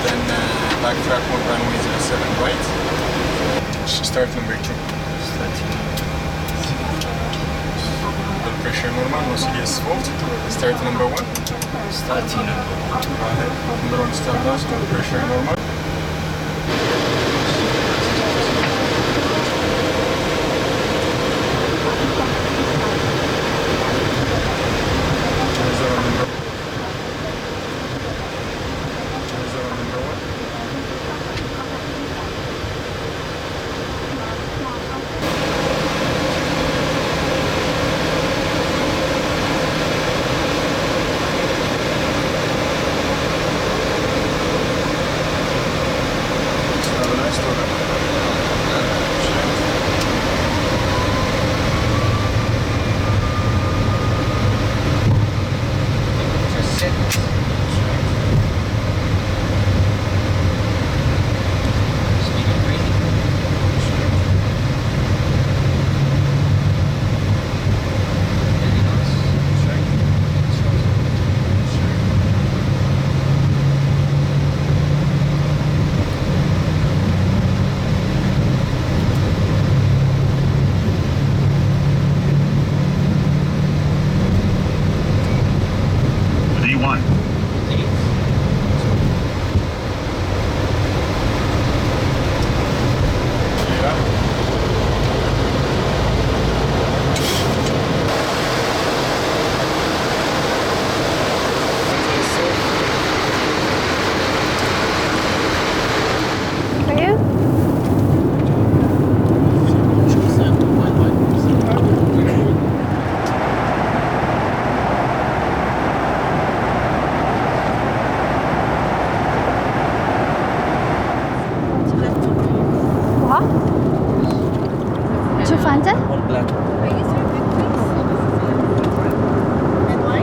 then backtrack on runway 07 right. Start number 2. Blood pressure normal, no serious fault. Start number 1. Starting number 1. Go ahead. Number 1 stardust, blood pressure normal.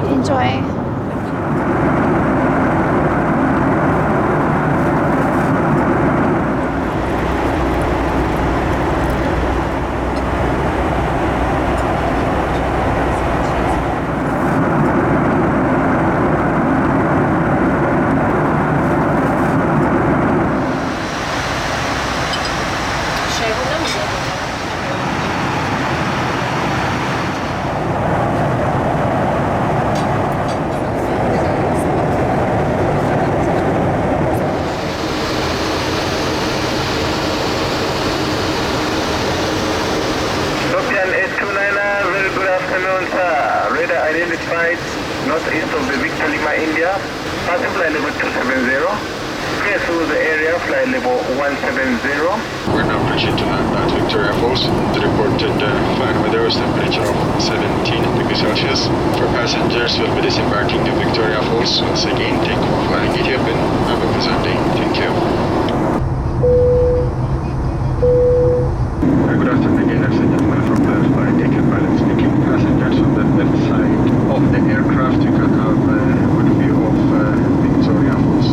Enjoy. Identified northeast of the Victoria, India. Passing flight level 270. Clear through the area, flight level 170. We're now approaching to land at Victoria Falls. The reported fine weather is temperature of 17 degrees Celsius. For passengers, we'll be disembarking at Victoria Falls. Once again, thank you for flying Ethiopian. Have a pleasant day. Thank you. Good afternoon again, ladies and gentlemen, from the flight ticket pilot speaking. Passengers on the left side of the aircraft, you can have a good view of Victoria Falls.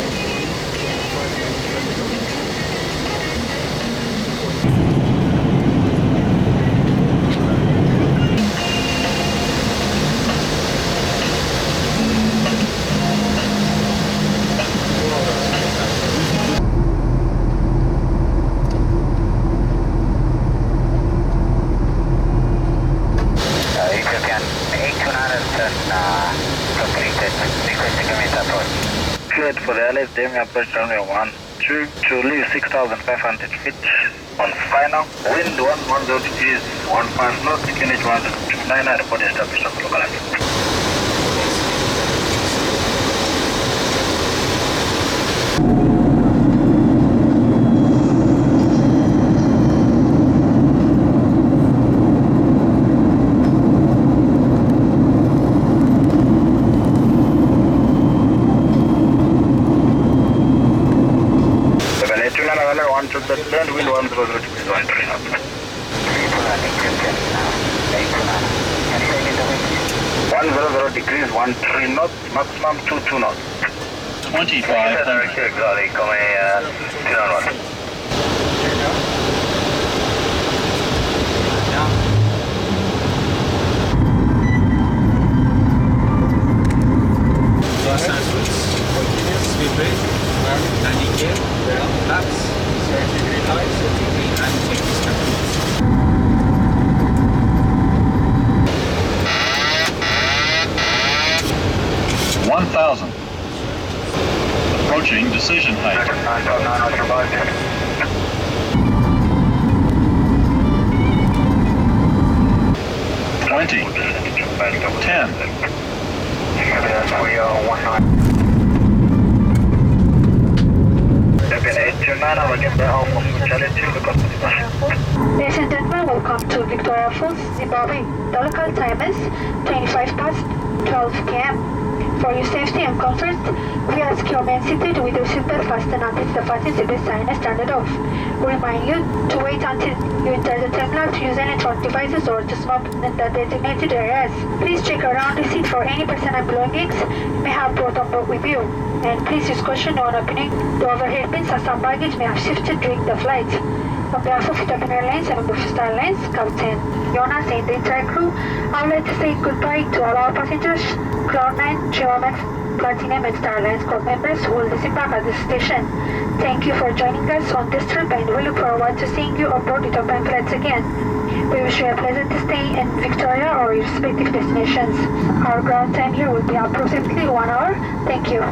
Cleared for the LS Demi approach runway 12 to leave 6,500 feet on final. Wind 110 degrees, 15 knots, QNH 129, report established on local altitude. To the land, wind 100 degrees, 13 knots. 100 degrees, 13 knots, maximum 22 knots. 25. Exactly, coming 0 knots. Continuous, speed rate, landing here, ground flaps, 30 degree lights, 30 degree and safety standards. Approaching decision height. 20. 10. Ladies and gentlemen, welcome to Victoria Falls, Zimbabwe. The local time is 25 past 12 p.m. For your safety and comfort, we ask you remain seated with your seatbelt fastened until the fasten seatbelt sign is turned off. We remind you to wait until you enter the terminal to use electronic devices or to smoke in the designated areas. Please check around the seat for any personal belongings you may have brought on board with you. And please use caution when opening the overhead bins as some baggage may have shifted during the flight. On behalf of Ethiopian Airlines and Addis Ababa Airlines, Captain Jonas and the entire crew, I would like to say goodbye to all our passengers, Cloud9, Chairman, Platinum and Star Alliance Corps members who will disembark at this station. Thank you for joining us on this trip and we look forward to seeing you on board Ethiopian flights again. We wish you a pleasant stay in Victoria or your respective destinations. Our ground time here will be approximately 1 hour. Thank you.